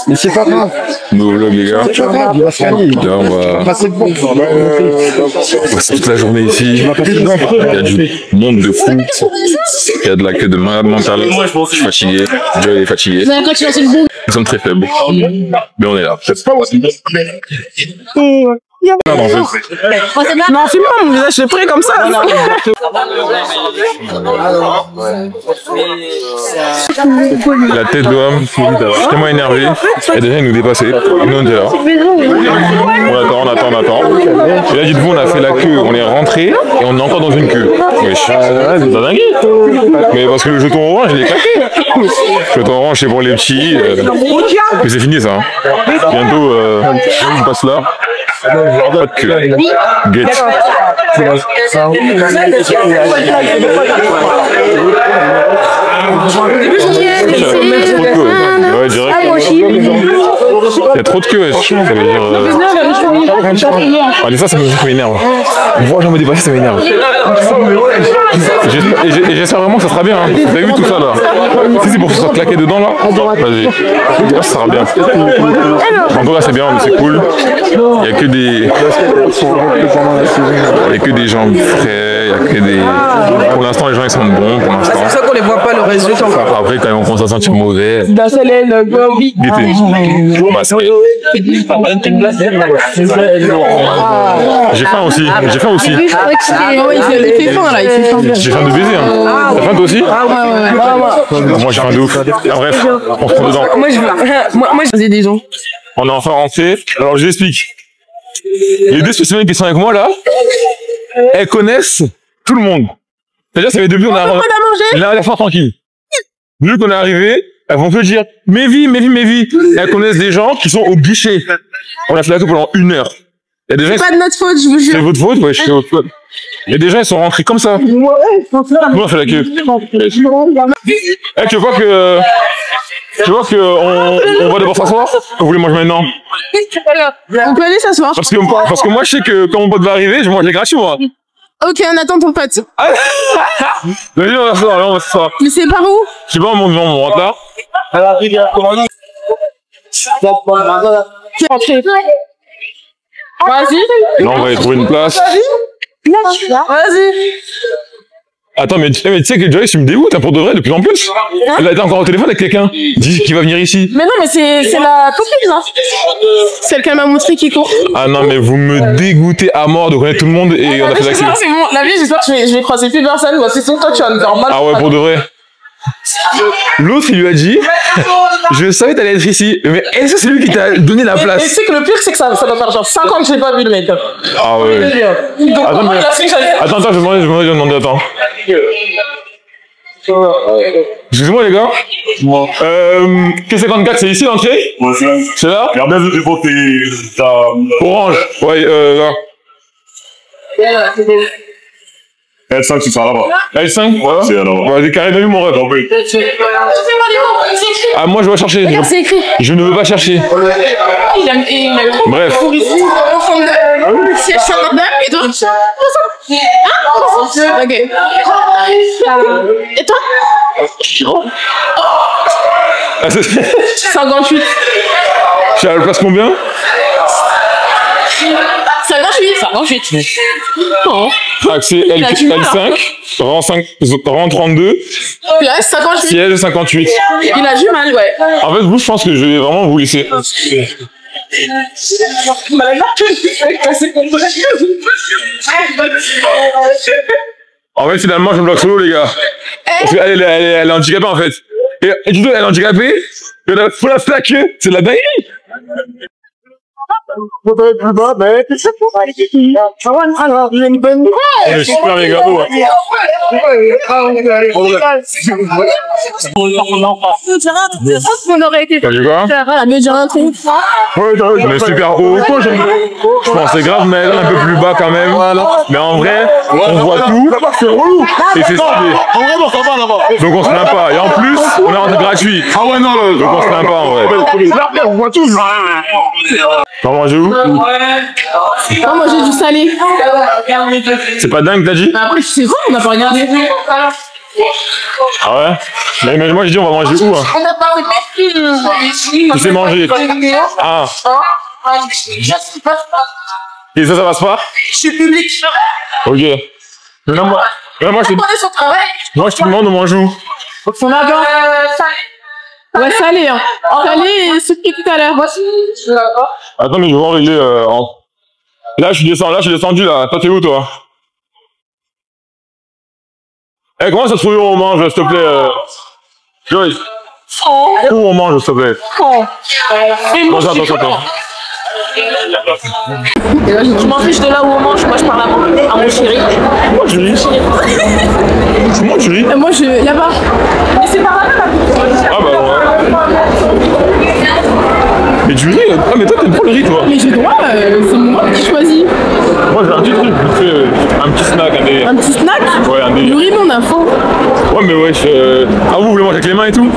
Mais c'est pas grave. Nouveau vlog, les gars. C'est pas grave, il va se gagner. Là, on va passer toute la journée ici. Il y a du monde de fou. Il y a de la queue de malade mental. Je suis fatigué. Joe est fatigué. Nous sommes très faibles. Mais on est là. Non, filme pas mon visage, c'est prêt comme ça. La tête de l'homme, je suis tellement énervé. Il y a des gens qui nous dépassaient. Nous, on était là. On attend. Et là, dites-vous, on a fait la queue, on est rentré et on est encore dans une queue. Mais c'est pas dingue. Mais parce que le jeton orange, il est claqué. Le jeton orange, c'est pour les petits. Mais c'est fini ça. Bientôt, on passe là. Pas de queue. Get. Ouais, direct. Il y a trop de queue. Ça veut dire. Allez, ça m'énerve. Moi, j'en me dépasser, ça m'énerve. Et j'espère vraiment que ça sera bien. Hein. Vous avez vu tout ça là? Si c'est pour que ça soit claqué dedans là, vas-y. Ça sera bien. En tout cas, c'est bien, c'est cool. Il n'y a que des. Il y a que des gens frais, il y a que des. Pour l'instant, les gens ils sont bons. Pour l'instant. C'est pour ça qu'on les voit pas le résultat. Après, quand on commence à sentir mauvais. J'ai faim aussi. J'ai faim aussi. Il fait faim là, il fait faim. J'ai faim de baiser. Hein. T'as faim toi aussi? Moi j'ai faim de ouf. Bref, on se prend dedans. Moi je faisais des gens. On est enfin rentré. Alors je l'explique. Les deux spécimens qui sont avec moi là, elles connaissent tout le monde. C'est-à-dire ça fait depuis qu'on a la fin tranquille. Vu qu'on est arrivé, elles vont te dire Mévi. Elles connaissent des gens qui sont au guichet. On a fait la queue pendant 1 heure. Il y a des gens. C'est pas de notre faute, je vous jure. C'est votre faute, ouais, c'est votre faute. Il y a des gens, ils sont rentrés comme ça. Nous, on a fait la queue. Tu vois que. On va devoir s'asseoir? Vous voulez manger maintenant? On peut aller s'asseoir. Parce que moi, je sais que quand mon pote va arriver, je mange les gratuits, moi. Ok, on attend ton pote. Vas-y, on va s'asseoir, Mais c'est par où? Je sais pas, on rentre là. Vas-y. Là, on va aller trouver une place. Vas-y. Attends, mais tu sais que Joyce, tu me dégoûtes, hein, pour de vrai, de plus en plus. Elle a été encore au téléphone avec quelqu'un. Dit qu'il va venir ici. Mais non, mais c'est la copine, là. Celle qu'elle m'a montré qui court. Ah non, mais vous me dégoûtez à mort de connaître tout le monde et on a fait l'accès. C'est bon, la vie, j'espère que je vais croiser plus personne. C'est son toi, tu vas me faire mal. Ah ouais, pour de vrai. L'autre, il lui a dit, je savais que t'allais être ici, mais est-ce que c'est lui qui t'a donné la place? Et tu sais que le pire, c'est que ça doit faire genre 5 ans que je l'ai pas vu, le mec. Ah ouais. Attends, je vais demander, attends. Excusez-moi les gars. K54, c'est ici l'entrée? Ouais, c'est là? Il y a bien vu pour tes... Orange. Ouais, là. L5, tu seras là-bas. L5? Voilà. C'est là-bas. Vas-y, carré, vu mon rêve. Ah, moi je vais chercher. Regarde, c'est écrit. Je ne veux pas chercher. Bref. C'est Chamberlain et toi? Ok. Et toi? 58. Je suis à la place combien? 58. Non. Accès L5, rang 32. Place 58. Siège 58. Il a du mal, ouais. En fait, vous, je pense que je vais vraiment vous laisser. En fait, finalement, je me bloque solo, les gars. Parce qu'elle est handicapée, en fait. Et du coup, elle est handicapée. Et la flaque, c'est de la dinguerie. On est super les gâteaux. On aurait été. T'as vu quoi? On est super haut. Je pensais grave mais un peu plus bas quand même. Mais en vrai, on voit tout. Et c'est stylé. Donc on se plaint pas. Et en plus, on est rentré gratuit. Ah ouais, non, donc on se plaint pas en vrai. On voit tout. T'as mangé où? Non, manger du salé. C'est pas dingue, t'as dit? Mais après, c'est quoi? On n'a pas regardé. Ah ouais? Mais moi, je dis, on va manger où, hein? Tu sais manger. Ah. Et ça passe pas? Je suis public. Ok. Non, moi, je te demande, on mange où? On a bien. Ouais, salé, hein. Salé et sucré tout à l'heure. Attends, mais je vais voir, il est Là, je suis descendu, là. Toi, t'es où, toi? Eh, comment ça se trouve où on mange, s'il te plaît? Joyce. Où on mange, s'il te plaît? Attends. Je m'en fiche de là où on mange, moi je parle à mon chéri. Moi, Julie. C'est moi, Julie. Moi je. Là-bas. Mais c'est par là. Ah bah ouais. Mais du riz, ah mais toi t'aimes pas le riz toi? Mais j'ai droit, c'est moi qui choisis. Moi j'ai un petit truc, vite fait, un petit snack, un délire. Un petit snack? Ouais, un délire. Le riz, mais on a faim. Ouais mais wesh, ah vous voulez manger avec les mains et tout?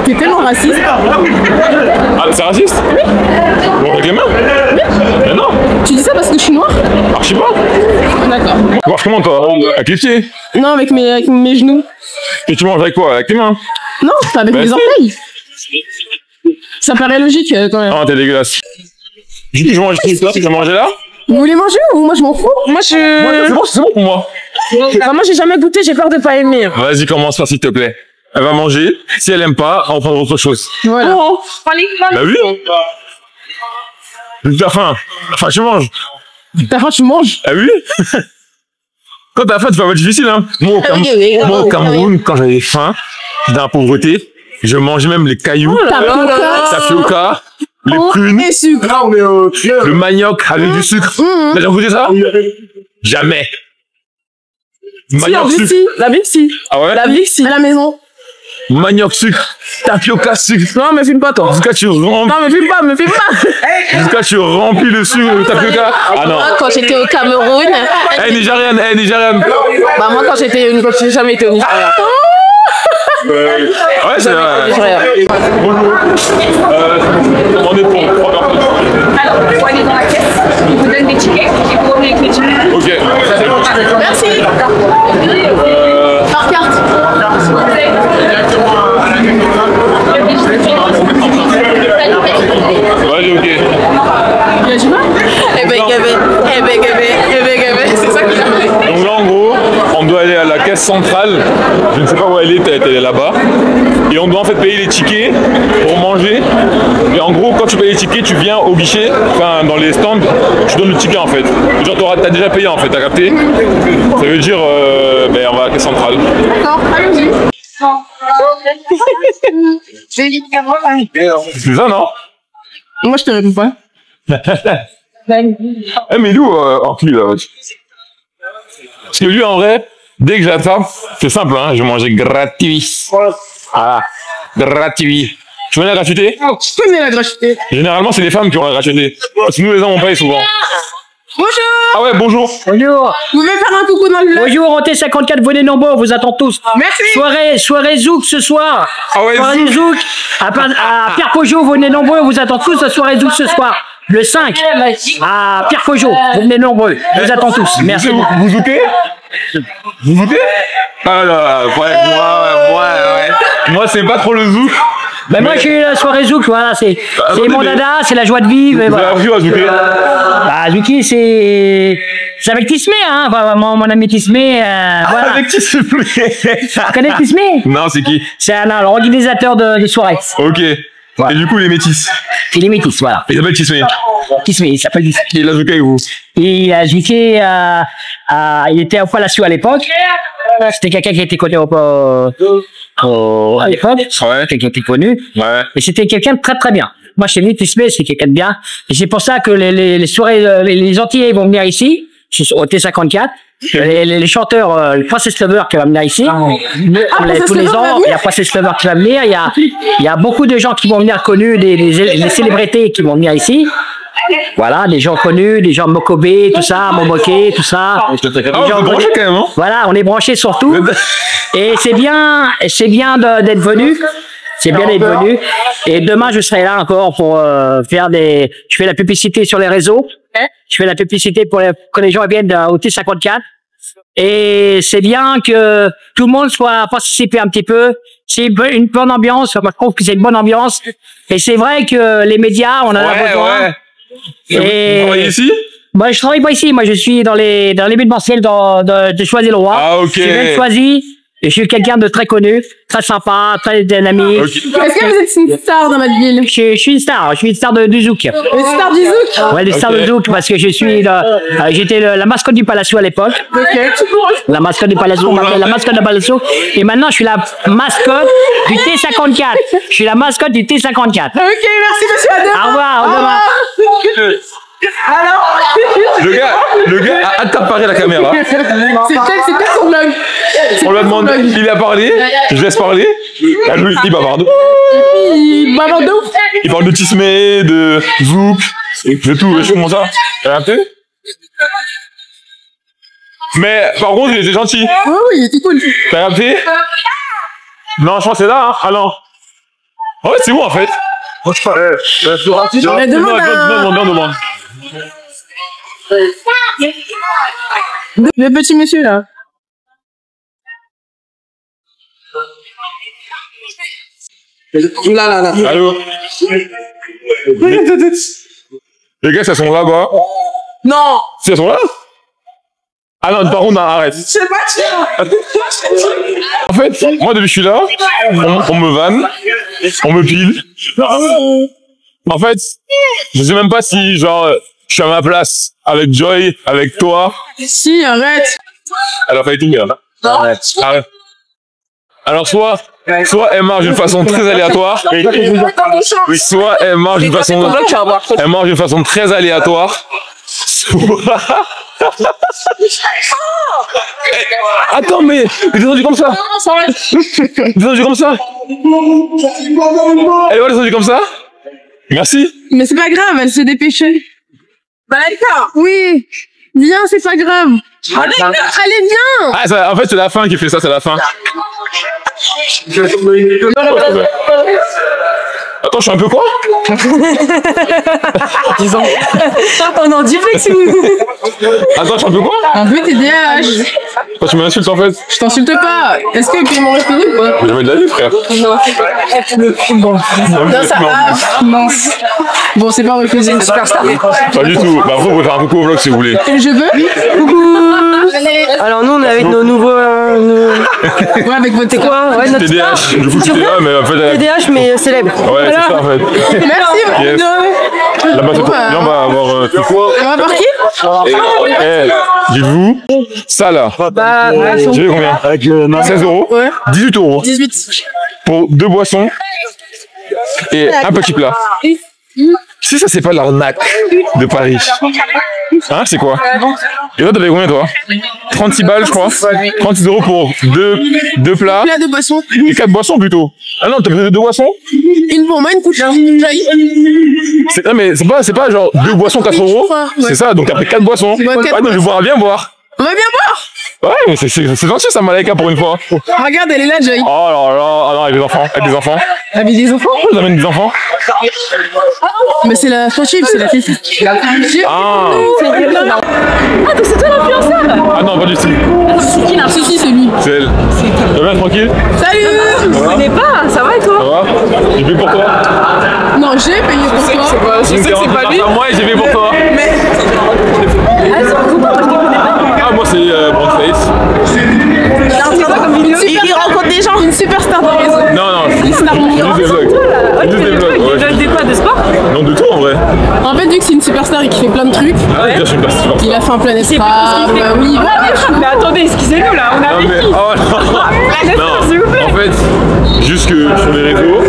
T'es tellement raciste. Ah c'est raciste? Oui. Bon avec les mains? Oui. Mais non. Tu dis ça parce que je suis noire? Archi pas. D'accord. Tu manges comment toi? Avec les pieds? Non, avec mes genoux. Et tu manges avec quoi? Avec tes mains? Non, avec mes si. orteils. Ça paraît logique quand même. Ah t'es dégueulasse. Du coup je mange ici, tu vas manger là? Vous voulez manger ou moi je m'en fous? Moi C'est bon pour moi. Bah, moi j'ai jamais goûté, j'ai peur de pas aimer. Vas-y commence par s'il te plaît. Elle va manger, si elle aime pas, on prendra autre chose. Voilà. Bah oui. T'as faim. Enfin tu manges. T'as faim, tu manges. Ah oui. Quand t'as faim, tu vas être difficile, hein. Moi, au Cameroun, quand j'avais faim, j'étais dans la pauvreté, je mangeais même les cailloux, tapioca, les prunes, et sucre. le manioc avec du sucre. T'as déjà goûté ça? Jamais. Manioc sucre. La Vixi. Ah ouais? La Vixi. À la maison. Manioc sucre, tapioca sucre. Non, me filme pas, toi. Jusqu'à tu remplis. Non, me filme pas. Jusqu'à tu remplis le sucre, le tapioca. Ah non. Moi, quand j'étais au Cameroun. Nigériane. Bah, moi, quand j'ai jamais été au Nigeria. Ouais, c'est vrai. Bonjour. On est pour 3 personnes. Alors, il faut aller dans la caisse, il vous donne des tickets et vous revenez avec les tickets. Ok. Merci. Par carte. Vas-y, ok. Il a du mal? C'est ça qu'il a fait. Donc là, en gros, on doit aller à la caisse centrale. Je ne sais pas où elle est là-bas. Et on doit en fait payer les tickets pour manger. Et en gros, quand tu payes les tickets, tu viens au guichet, enfin dans les stands, tu donnes le ticket en fait. Genre, t'as déjà payé en fait, t'as capté? Ça veut dire, ben, on va à la caisse centrale. D'accord, allons-y. C'est ça, non? Moi, je te réponds pas. Eh, mais Lou, Ankli, là, wesh. Parce que lui, en vrai, dès que j'attrape, c'est simple, hein, je vais manger gratuit. Ah, gratuit. Tu connais la gratuité? Je connais la gratuité. Généralement, c'est les femmes qui ont la gratuité. Parce que nous, les hommes, on paye souvent. Bonjour. Ah ouais, bonjour. Bonjour. Vous pouvez faire un coucou dans le live? Bonjour, on 54, venez nombreux, on vous attend tous. Merci. Soirée Zouk ce soir. Ah ouais, Soirée Zouk. À Pierre Peugeot, venez nombreux, on vous attend tous la soirée Zouk ce soir. Le 5, à Pierre Peugeot, vous venez nombreux, on vous attend tous. Merci. Vous zoukez? Vous zoukez? Ah là, ouais. Moi, c'est pas trop le zouk. Ben moi j'ai eu la soirée Zouk, voilà, c'est mon dada, c'est la joie de vivre. Et Vous voilà. avez appris à zouker? Bah Zouki c'est avec Tismé, hein, enfin, mon ami Tismé, voilà. Avec qui s'il vous plaît? Tu connais Tismé? Non, c'est qui? C'est l'organisateur de soirée. Ok. Voilà. Et du coup, les métis. Il est métis, voilà. Il s'appelle Tismé. Tismé, il s'appelle Tismé. Il a zouké avec vous. Il a zouké, il était au Palacio à l'époque. C'était quelqu'un qui était connu à l'époque. Ouais. Quelqu'un qui était connu. Ouais. Et c'était quelqu'un de très très bien. Moi, chez lui, Tismé, c'est quelqu'un de bien. Et c'est pour ça que les soirées, les Antillais vont venir ici, au T54. Les chanteurs, le Princess Lover qui va venir ici. Tous les ans, il y a Princess Lover qui va venir. Il y a beaucoup de gens qui vont venir connus, des célébrités qui vont venir ici. Voilà, des gens connus, des gens Mokobé, tout ça, Momoké, tout ça. Ah, on est branchés quand même, hein? Voilà, on est branchés surtout. Et c'est bien d'être venu. C'est bien d'être venu. Et demain, je serai là encore pour faire je fais la publicité sur les réseaux. Je fais la publicité pour que les gens viennent au T54. Et c'est bien que tout le monde soit participé un petit peu. C'est une bonne ambiance. Moi, je trouve que c'est une bonne ambiance. Et c'est vrai que les médias, on en a besoin. Et vous travaillez ici? Moi, je travaille pas ici. Moi, je suis dans l'événementiel de Choisy-le-Roi. Ah, ok. Je viens de Choisy. Et je suis quelqu'un de très connu, très sympa, très dynamique. Okay. Est-ce que vous êtes une star dans votre ville? Je suis une star. Je suis une star du Zouk. Une star du Zouk? Ouais, une star du Zouk parce que je suis j'étais la mascotte du Palazzo à l'époque. La mascotte du Palazzo, on m'appelait la mascotte du Palazzo. Et maintenant, je suis la mascotte du T54. Je suis la mascotte du T54. Ok, merci monsieur Adam. Au revoir, au revoir. Alors, le gars a accaparé la caméra. c'était son vlog. On lui a demandé, il a parlé, je laisse parler. Là, lui, il bavarde. Il bavarde de ouf. Il parle de Tismé, de Zouk, de tout. Je comment ça? T'as capté? Mais par contre, il était gentil. Oui, il était cool. T'as capté? Non, je pense que c'est là. Hein. Ah non. Ouais, c'est où en fait? Mais demande. Le petit monsieur là. Là. Allô? Les gars, ça sont là-bas. Non. Si elles sont là? Ah non, par contre, non, arrête. C'est pas En fait, moi, depuis que je suis là, on me vanne, on me pile. En fait, je sais même pas si, genre, je suis à ma place avec Joy, avec toi. Si, arrête. Elle a failli tout faire. Arrête. Alors, soit elle marche d'une façon très aléatoire, soit elle marche d'une façon très aléatoire, soit... Attends, mais t'es descendu comme ça? T'es descendu comme ça? Elle est descendue comme ça? Merci. Mais c'est pas grave, elle s'est dépêchée. Malika. Oui. Viens, c'est pas grave. Allez, viens. Ah, ça, en fait, c'est la fin qui fait ça, c'est la fin. Attends, je suis un peu quoi? Disons. On en duplex ou... Attends, je suis un peu quoi? Un peu TDAH. Quand tu m'insultes en fait? Je t'insulte pas. Est-ce que tu m'en référé ou pas? Jamais de la vie, frère. Non. Non, ça va. Mince. Bon, c'est pas refusé une superstar. Pas du tout. Bah, vous pouvez faire un coucou au vlog si vous voulez. Je veux. Coucou. Alors, nous, on est avec nos nouveaux. Ouais, avec votre. C'est quoi? Ouais, notre TDAH. Du coup, TDAH, mais en fait. TDAH, mais célèbre. Ouais, c'est ça en fait. Merci. Yes. Là-bas, c'est toi. Viens, on va avoir. On va par qui? Dites-vous, ça là. Bah, J'ai combien? Avec 16 €. Ouais. 18 €. 18. Pour 2 boissons et un petit plat. Si ça, c'est pas l'arnaque de Paris. Hein, c'est quoi? Et toi, t'avais combien, toi? 36 balles, je crois. 36 € pour deux plats. Plat de boisson. Et 4 boissons, plutôt. Ah non, t'as pris 2 boissons? Une pour moi, une couche. Non, mais c'est pas genre 2 boissons, 4 €. C'est ça, donc t'as pris 4 boissons. Ouais, Ouais, non, je vais boire, viens boire. On va bien boire. Ouais, mais c'est gentil, ça, Malaika, pour une fois. Regarde, elle est là, Joy. Oh là là, ah non, avec des enfants, avec des enfants. Avec des enfants? Pourquoi ils amènent des enfants? Mais c'est la friendship, c'est la fille. Ah. Ah, donc c'est toi l'influenceur? Ah non, pas du tout. C'est qui là? C'est lui. C'est elle. Ça va bien, tranquille? Salut! Je ne connais pas, ça va et Ça toi? va? J'ai payé pour toi. Non, j'ai payé pour toi. Je sais que c'est pas lui. Moi, j'ai payé pour toi. Mais. Ah, c'est un couple, je te connais pas. Ah, moi, c'est Broadface. Il rencontre des gens, une superstar de réseau. Non, Une star mondiale. juste des vlogs. Juste des vlogs, ouais. Des quoi, de sport? Non, de tout en vrai. En fait, vu que c'est une superstar et qu'il fait plein de trucs, Ah, bien, je suis une personne. il a fait un Planet Rap, oui. Mais attendez, excusez-nous là, on a Non, mais. Oh non! s'il vous plaît. En fait, juste que sur les réseaux,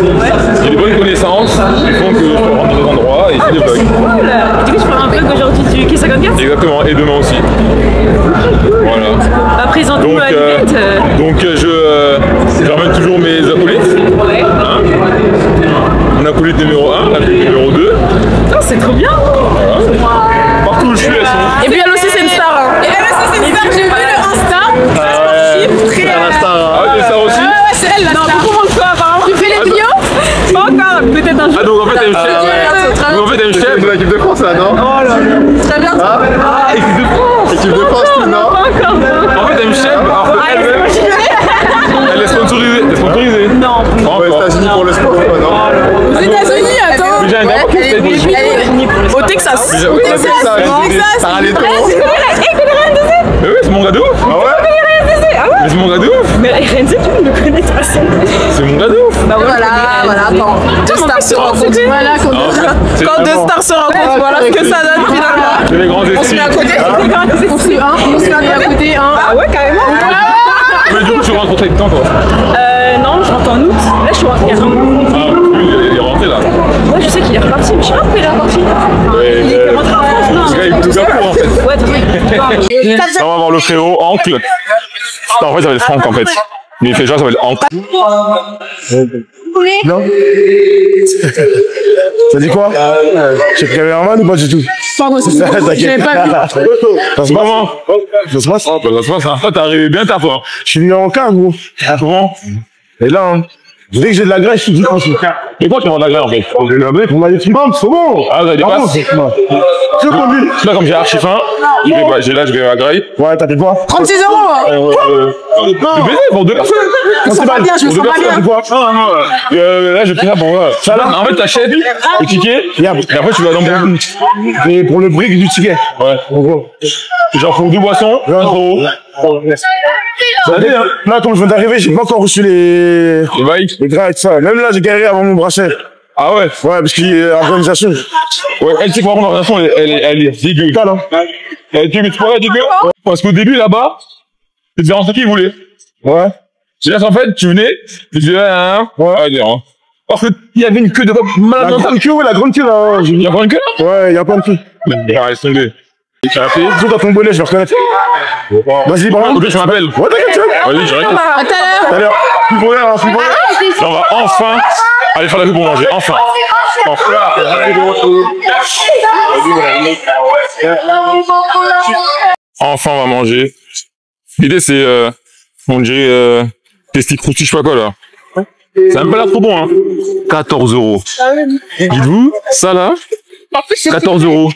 j'ai des bonnes connaissances qui font que je peux rentrer dans des endroits et je fais des vlogs. Cool. Du coup, tu feras un vlog aujourd'hui du K54? Exactement, et demain aussi. Voilà. Bah, présente-nous Donc, à l'event. je ramène toujours mes acolytes. Ouais. Hein. Mon acolyte numéro 1, l'acolyte numéro 2. Putain, c'est trop bien. Partout où je suis, elles sont. Et puis elle aussi, c'est une star. Hein. Et elle aussi, c'est une star. J'ai vu le Insta. Très Ah, des stars aussi? ouais, c'est elle la star. Comment toi, apparemment? Tu fais les vidéos? Pas encore, peut-être un jour. Ah, donc en fait, t'es une chef. Donc en fait, t'es une chef de l'équipe de France là, non? Très bien. Ah, équipe de France! Équipe de France, tout, non? Pas encore. sponsorisé. Non. Aux États-Unis pour le sport, non? Aux États-Unis, attends. Mais j'ai un gars qui fait Au Texas. Au Texas. Ça allait trop. Mais oui, c'est mon gars de ouf. Ah ouais? Mais c'est mon gars de ouf. Mais Renzi, tu ne le connais pas. C'est mon gars de ouf. Bah voilà, attends. Deux stars se rencontrent. Voilà, quand deux stars se rencontrent, voilà ce que ça donne finalement. C'est les grands esprits. On se met à côté, un. Ah ouais, carrément. Mais du coup, tu vas rencontrer le temps, toi. Non, je rentre en août. Là, je suis rentrée. Ah, lui, il est rentré là. Moi, je sais qu'il est reparti, mais je sais pas pourquoi il est reparti. Il est rentré en France, non. Ce gars, il est tout pour en fait. Ouais, Là, on va voir le frérot en culotte. Non, en fait, ça va être Franck en fait. Mais il fait genre, ça va être en. Non? Ça dit quoi? J'ai pris un man ou pas du tout? pardon, j'avais pas vu. Ça se passe? Comment? Ça se passe? Oh, bah, ça se passe, hein. Toi, t'es arrivé bien tard, toi. Je suis venu en cas, gros. Comment? Et là, hein, dès que j'ai de la graisse, je suis dit, oh, c'est cas. Mais quoi, tu vas de la graine en fait? On m'a dit, tu m'aimes, c'est bon. Ah, vous avez des Ah bon, passes? c'est moi. Tu veux qu'on dise? Là, comme j'ai archi faim, j'ai là, je vais à la graille. Ouais, t'as fait quoi? 36 €. Le baiser pour deux personnes. Je me sens pas bien, je me sens pas bien. Là, j'ai pris ça pour moi. Ça, là, en fait, t'achètes le ticket, et après, tu vas dans le. Et pour le brick du ticket. Ouais. En gros. Genre, pour deux boissons, 1 €. Ça dit, hein. Là, comme je viens d'arriver, j'ai pas encore reçu les bikes. gras et tout ça. Même là, j'ai galéré avant mon bracelet. Ah ouais? Ouais, parce qu'il y a organisation. Ouais, elle, c'est quoi, l'organisation, elle est dégueu. Calme, hein. Elle est dégueu, tu pourrais dégueu? Parce qu'au début, là-bas, tu devais rentrer qui voulait. Ouais. C'est-à-dire, en fait, tu venais, tu disais, Ouais. à dire, hein. Parce qu'il y avait une queue de malade. La grande queue, ouais, la grande queue, là. Il y a pas une queue, là? Ouais, il y a plein de queues. Ah, laisse tomber. Tu as appelé? Tout dans ton bonnet, je vais reconnaître. Vas-y, parle. Ok, je m'appelle. Ouais, t'inquiète, tu vois. Vas-y, je regarde. À tout à l'heure. Allez, plus pour rien, plus pour rien. Là, on va enfin aller faire la queue pour manger. Enfin. Enfin, on va manger. L'idée, c'est, on dirait, testi croustille, je sais pas quoi, là. Ça a même pas l'air trop bon, hein. 14 €. Dites-vous, ça, là, 14 €.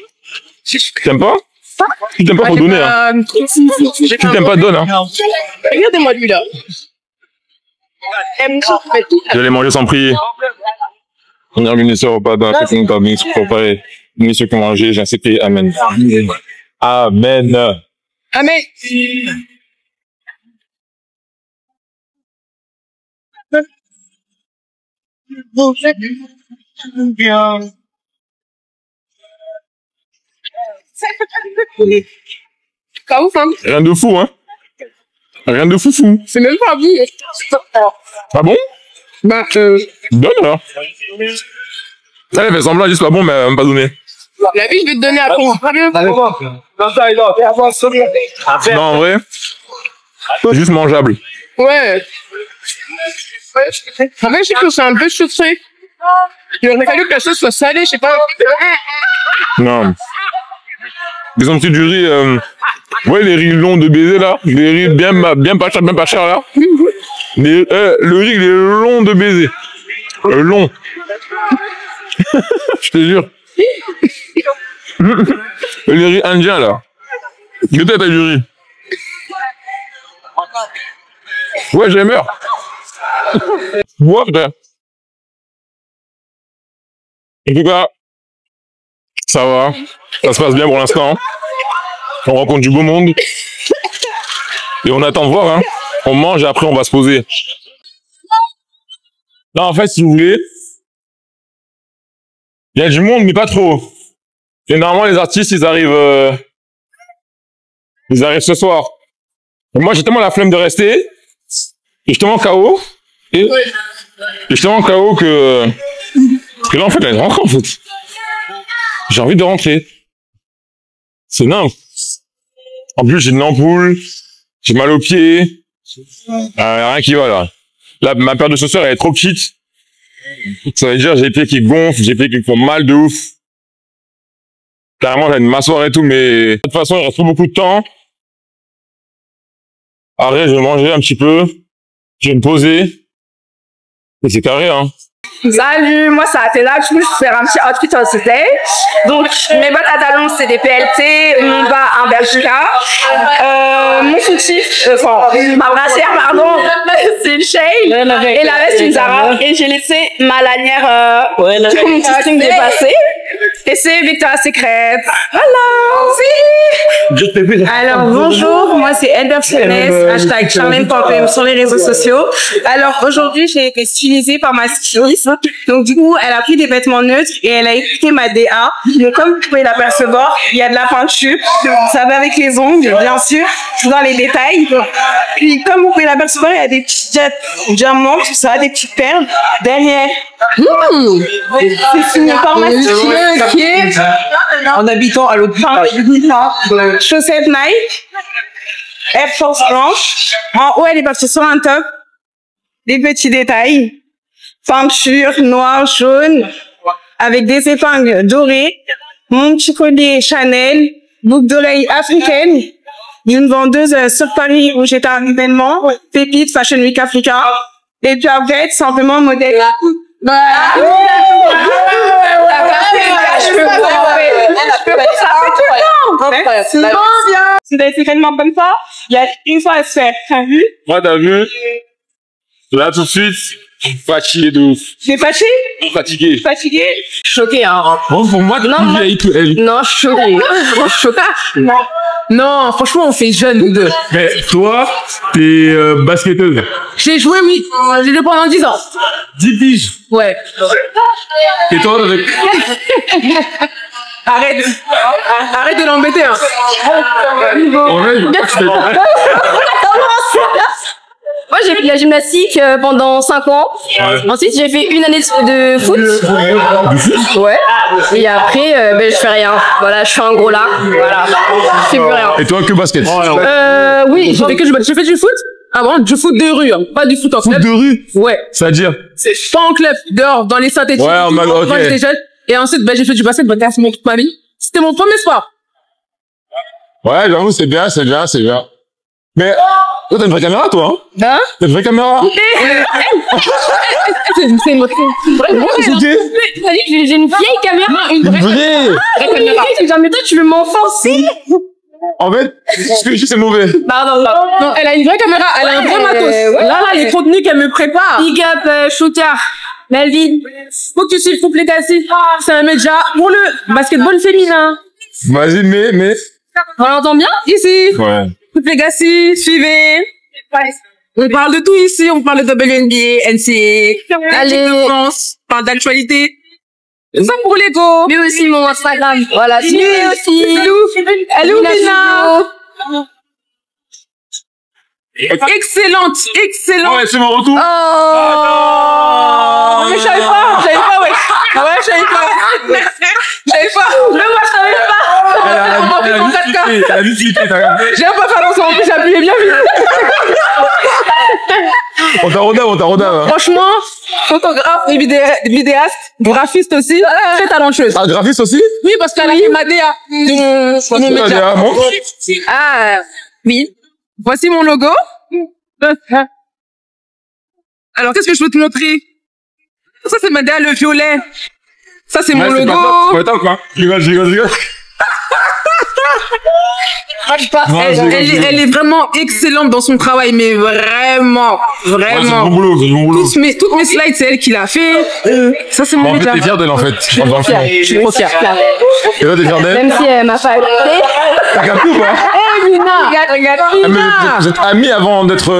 T'aimes pas? Si t'aimes pas, faut donner, hein. Si t'aimes pas, donne, hein. Regardez-moi lui là. J'allais manger sans prier. On est revenu sur au repas dans la cuisine par béni pour préparer. Béni ceux qui ont mangé, j'ai ainsi prié. Amen. Amen. Amen. Pas ouf, hein. Rien de fou, hein. Rien de fou. C'est même pas vous. Ah bon? Bah, Donne alors. Elle fait semblant, elle dit c'est pas bon, mais elle va même pas donner. la vie, je vais te donner après. Non, en vrai, c'est juste mangeable. Ouais. En fait, je sais que c'est un peu sucré. Il aurait fallu que la sauce soit salée, je sais pas. Non. Ils ont petit du riz, ouais, les riz longs de baiser là, les riz bien pas cher là. Le riz, il est long de baiser. Long. Je te jure. Le riz indien là. Que t'as du riz? Ouais, j'ai meurs. Ouais, frère. En tout cas, ça va. Ça se passe bien pour l'instant. On rencontre du beau monde. Et on attend de voir, hein. On mange et après on va se poser. Là, en fait, si vous voulez, il y a du monde, mais pas trop. Et normalement, les artistes, ils arrivent ce soir. Et moi, j'ai tellement la flemme de rester. Et je suis tellement KO. Et je suis tellement KO que là, en fait, là, je rentre, en fait. J'ai envie de rentrer. C'est dingue. En plus, j'ai une ampoule. J'ai mal aux pieds. Rien qui va, là. Là, ma paire de chaussures, elle est trop petite. Ça veut dire, j'ai les pieds qui gonflent, j'ai les pieds qui font mal de ouf. Carrément, j'ai de m'asseoir et tout, mais de toute façon, il reste pas beaucoup de temps. Après, je vais manger un petit peu. Je vais me poser. Et c'est carré, hein. Salut, moi c'est Athéna, du coup je vais faire un petit outfit en today. Donc mes bottes à talons c'est des PLT, mon bas un Bershka, mon soutif, ma brassière pardon, c'est une Shein et la veste une Zara et j'ai laissé ma lanière du coup mon petit string dépassé et c'est Victoria's Secret. Voilà. Alors bonjour, moi c'est Elder Fitness, #Charmaine.pm sur les réseaux sociaux. Alors aujourd'hui j'ai été stylisée par ma styliste. Donc du coup, elle a pris des vêtements neutres et elle a écouté ma DA. Donc comme vous pouvez l'apercevoir, il y a de la peinture. Ça va avec les ongles, bien sûr. Je suis dans les détails. Puis comme vous pouvez l'apercevoir, il y a des petits diamants, tout ça, des petites perles. Derrière, c'est signé par ma styliste. En habitant à l'autre bout. Chaussettes Nike, Air Force blanche. En haut, elle est partie sur un top. Des petits détails. Peinture noire, jaune, avec des épingles dorées, mon petit collier Chanel, boucle d'oreille africaine, d'une vendeuse sur Paris où j'étais à un événement, Pépite Fashion Week Africa, et puis après, tout simplement modèle. C'est des événements comme ça, il y a une fois à se faire, t'as vu? Moi, t'as vu? Là, tout de suite, fatigué de ouf. Tu es fâché? Fatigué. Fatigué? Choqué, hein. Bon, pour moi, t'es plus vieille que elle. Non, choqué. Choqué. Non, franchement, on fait jeune, nous deux. Mais toi, t'es basketteuse. J'ai joué, oui. J'ai joué pendant 10 ans. 10 piges. Ouais. Et toi, avec... Arrête de l'embêter, hein. En vrai, je fais pas. Moi, j'ai fait de la gymnastique pendant 5 ans. Ouais. Ensuite, j'ai fait une année de foot. Ouais. Et après, je fais rien. Voilà, je fais un gros là. Voilà. Je fais plus rien. Et toi, que basket? Oui, j'ai fait que je fais du foot. Ah bon, du foot de rue, hein. Pas du foot en club. Foot de rue? Ouais. C'est-à-dire? C'est pas en club, dehors, dans les synthétiques. Ouais, en mag, ok. Quand j'étais jeune. Et ensuite, j'ai fait du basket, quasiment toute ma vie. C'était mon premier sport. Ouais, j'avoue, c'est bien, c'est bien, c'est bien. Mais, toi, t'as une vraie caméra, toi, hein? Hein? T'as une vraie caméra? C'est une vraie J'ai une vieille caméra. Non, une vraie caméra. Jamais toi, tu veux m'enfoncer. En fait, ce que je dis, c'est mauvais. Pardon, non. Non, elle a une vraie caméra, elle a un vrai matos. Ouais. Là, les contenus qu'elle me prépare. Big up, shooter. Melvin. Faut que tu suives Coupe Legacy. C'est un média pour le basketball féminin. Vas-y, mais... On l'entend bien? Ici. Ouais. Coupe Legacy, suivez. On parle de tout ici, on parle de WNBA, NCAA, Allez. de France, on parle d'actualité. Ça pour l'ego. Mais aussi mon Instagram. Voilà, suivez aussi. Hello, Mina. Excellente. Ouais, c'est mon retour. Mais je savais pas, ouais. Ah ouais, je savais pas. Vraiment, je savais pas. Elle a visibilité, t'as regardé. J'ai un peu fait attention, en plus, j'ai appuyé bien vite. On t'a rodé, hein. Franchement, photographe et vidéaste, graphiste aussi, très talentueuse. Ah, graphiste aussi? Oui, parce qu'elle a fait ma DA de mon média. Ah, oui. Voici mon logo. Alors, qu'est-ce que je peux te montrer? Ça, c'est ma DA, le violet. Ça, c'est mon logo. Attends, quoi. Je rigole. Elle est vraiment excellente dans son travail, mais vraiment. Ouais, c'est mon boulot. Toutes mes slides, c'est elle qui l'a fait. Ça, c'est mon média. T'es fier d'elle, en fait. Je suis trop fière. Et toi, t'es fier d'elle? Même si elle m'a pas adopté. T'as capté ou pas? Eh, Mina! Ah, mais vous êtes amis avant d'être...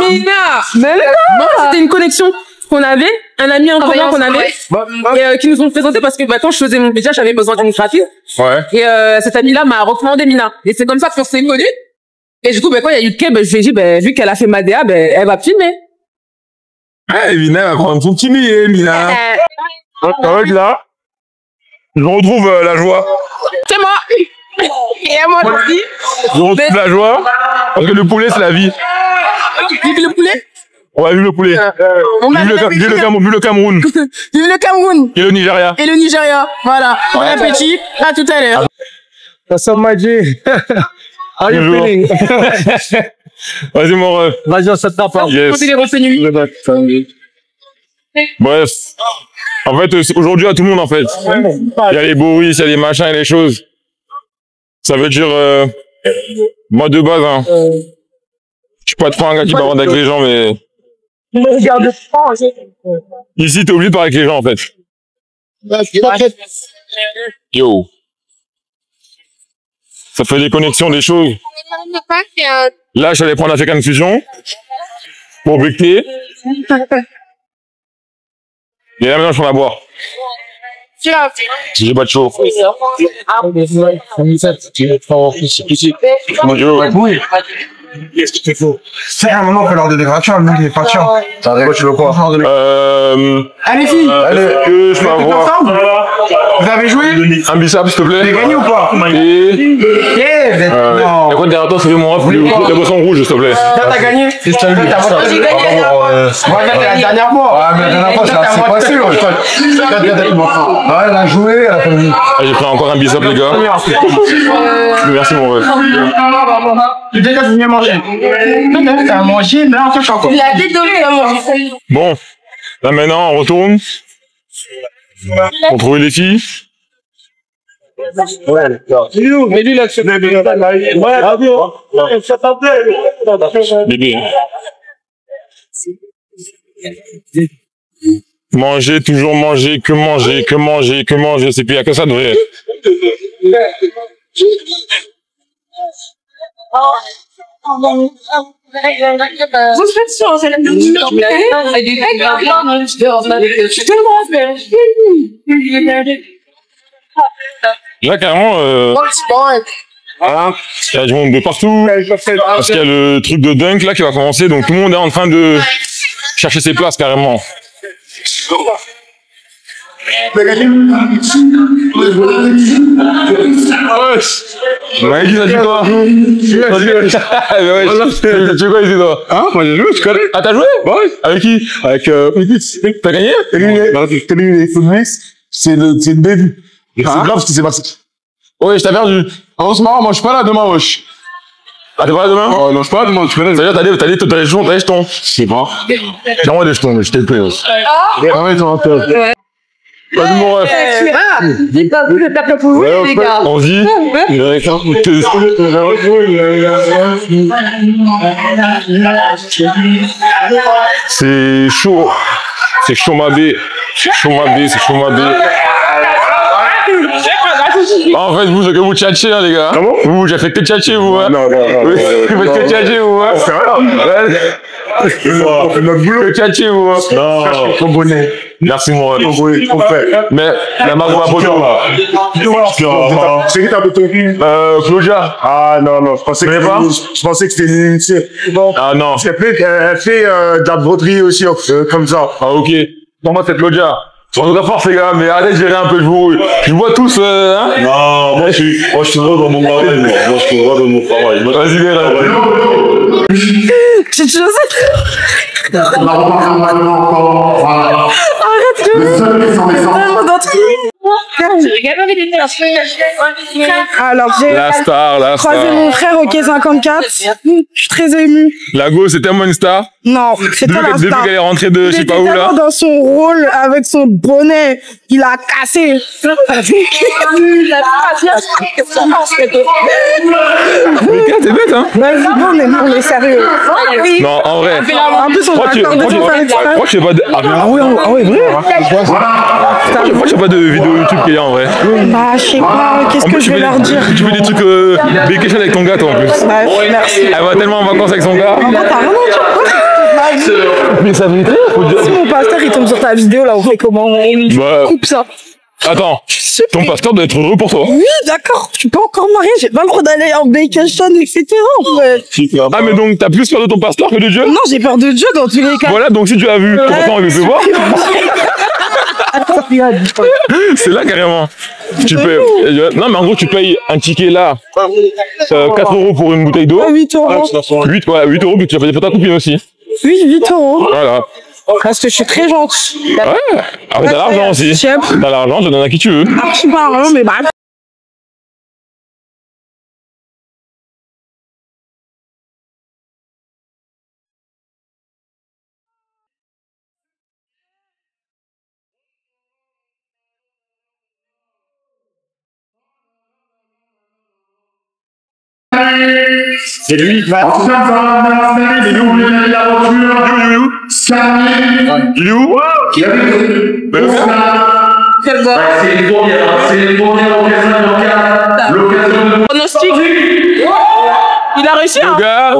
Mina! Même pas! Non, c'était une connexion qu'on avait, un ami en commun qu'on avait, et qui nous ont présenté parce que quand je faisais mon média, j'avais besoin d'une graphiste. Ouais. Et cet ami-là m'a recommandé Mina. Et c'est comme ça qu'on s'est connus. Et du coup, quand il y a eu le quai, je lui ai dit, vu qu'elle a fait ma DA, elle va filmer. Ouais, Mina, elle va prendre son petit billet, Mina. Ouais, là. Je retrouve la joie. C'est moi! Et à moi aussi. Je retrouve la joie. Parce que le poulet, c'est la vie. Vive le poulet! Ouais, vive le poulet. Vive le Cameroun. Vive le Cameroun! Et le Nigeria. Et le Nigeria. Voilà. Bon appétit. À tout à l'heure. What's up, my G? How you Bonjour. feeling? Vas-y, mon ref. Vas-y, on se tape. Yes. Comptez les revenus. Bref. En fait, aujourd'hui, à tout le monde, en fait. Il y a les Boris, il y a les machins et les choses. Ça veut dire, moi, de base, hein. Je suis pas trop un gars qui bavande avec les gens, mais... Ici, t'es obligé de parler avec les gens, en fait. Yo. Ça fait des connexions, des choses. Là, j'allais prendre African Fusion pour becter. Et là, maintenant, je prends la boire. J'ai pas de chaud. Qu'est-ce qu'il te faut? C'est un moment que l'heure de dégradation, le mec il est patient. Toi, tu veux quoi? Allez, filles! Que je peux avoir Vous avez joué? un biceps, s'il te plaît. Vous avez gagné ou pas? Et... non. Écoute, derrière toi, c'est moi, la boisson rouge, s'il te plaît. T'as gagné? J'ai gagné la dernière fois. Ouais, mais la dernière fois, c'est passé, là. Ouais, elle a joué, elle a pas vu. J'ai pris encore un biceps, les gars. Merci, mon rêve. Tu déjà venu manger. T'as mangé, mais en fait, je suis encore. Il a dédolé à moi. Bon, là maintenant, on retourne. Pour trouver les filles. Mais lui, il a accepté. Bébé. Manger, toujours manger, que manger, que manger, que manger. C'est plus, il n'y a que ça de vrai. Là, carrément, il y a du monde de partout. Parce qu'il y a le truc de dunk là qui va commencer. Donc tout le monde est en train de chercher ses places carrément. Mike, ça dit quoi? Tu veux quoi ici toi? Hein? Moi j'ai joué, tu connais? Ah, t'as joué? Ouais. Avec qui? Avec T'as gagné? je t'ai mis les football, c'est le début. C'est grave ce qui s'est passé. Oui, je t'ai perdu. En ce moment, moi je suis pas là demain, wesh. Ah, t'es pas là demain? Oh non, je suis pas là demain, tu connais. C'est-à-dire, t'as des jetons, t'as des jetons. Je sais pas. J'ai des jetons, mais je t'ai le plaît aussi. Ah ouais, t'en as peur. Vas-y, mon ref. Dis pas que je tape pour vous, les gars. On se dit. C'est chaud. C'est chaud ma bé. C'est chaud ma bé, c'est chaud ma bé. En fait, vous, ce que vous tchatchez, hein, les gars. Comment? Vous, j'ai fait que tchatcher, vous, hein. Non. Oui, vous faites que tchatcher, vous, hein. C'est vrai? On fait notre boulot. Que tchatcher, vous, hein. Non. Ton bonnet. Merci, mon ref. On fait. Mais, la marque de ma poteau, là. C'est qui ta poteau? Claudia. Ah non, je pensais que c'était une initiée. Ah non. Elle fait de la broderie aussi, comme ça. Ah ok. Pour moi c'est Claudia. C'est en tout cas fort les gars, mais arrêtez de gérer un peu de vous. Je vous vois tous hein. Non, moi je suis droit dans mon travail, moi. Moi je suis droit dans mon travail. Vas-y, viens là. J'ai chose. Arrête de Alors j'ai La star. croisé mon frère au quai 54. Je suis très émue. La go c'est tellement une star. Non, c'est pas la Depuis star. qu'elle est rentrée de je sais pas où là. Dans son rôle avec son bonnet, il a cassé. Mais gars, t'es bête hein. Vas-y, bon, mais on est sérieux. Non, en vrai. En plus, on va faire Moi je sais pas de. Ah ouais, vrai. Moi je sais pas de vidéo YouTube qu'il y a en vrai. Bah, je sais pas, qu'est-ce que je vais leur dire? Tu fais des trucs vacation avec ton gars toi en plus. Bah, merci. Elle va tellement en vacances avec son gars. T'as rien à dire. Mais ça veut dire. Si mon pasteur il tombe sur ta vidéo là, on fait comment? On Bah, coupe ça. attends, ton pasteur doit être heureux pour toi. Oui, d'accord. Je suis pas encore mariée, j'ai pas le droit d'aller en vacation, etc. En fait. Ah mais donc t'as plus peur de ton pasteur que de Dieu? Non, j'ai peur de Dieu dans tous les cas. Voilà, donc si tu as vu, ton pasteur il veut te voir. C'est là carrément. Tu payes. Non mais en gros tu payes un ticket là, 4 € pour une bouteille d'eau. 8 €. 8 € puis tu vas payer pour ta copine aussi. Oui, 8 €. Voilà. Parce que je suis très gentille. Ouais. Après t'as l'argent aussi. T'as l'argent, tu le donnes à qui tu veux. Archi pas rien, mais bah. C'est lui. En tout cas, ça va bien la semaine. Et nous, on vient de la voiture. You. Qui a vu? Quel bord? C'est une première l'occasion de Pronostic. Il a réussi, hein? Le gars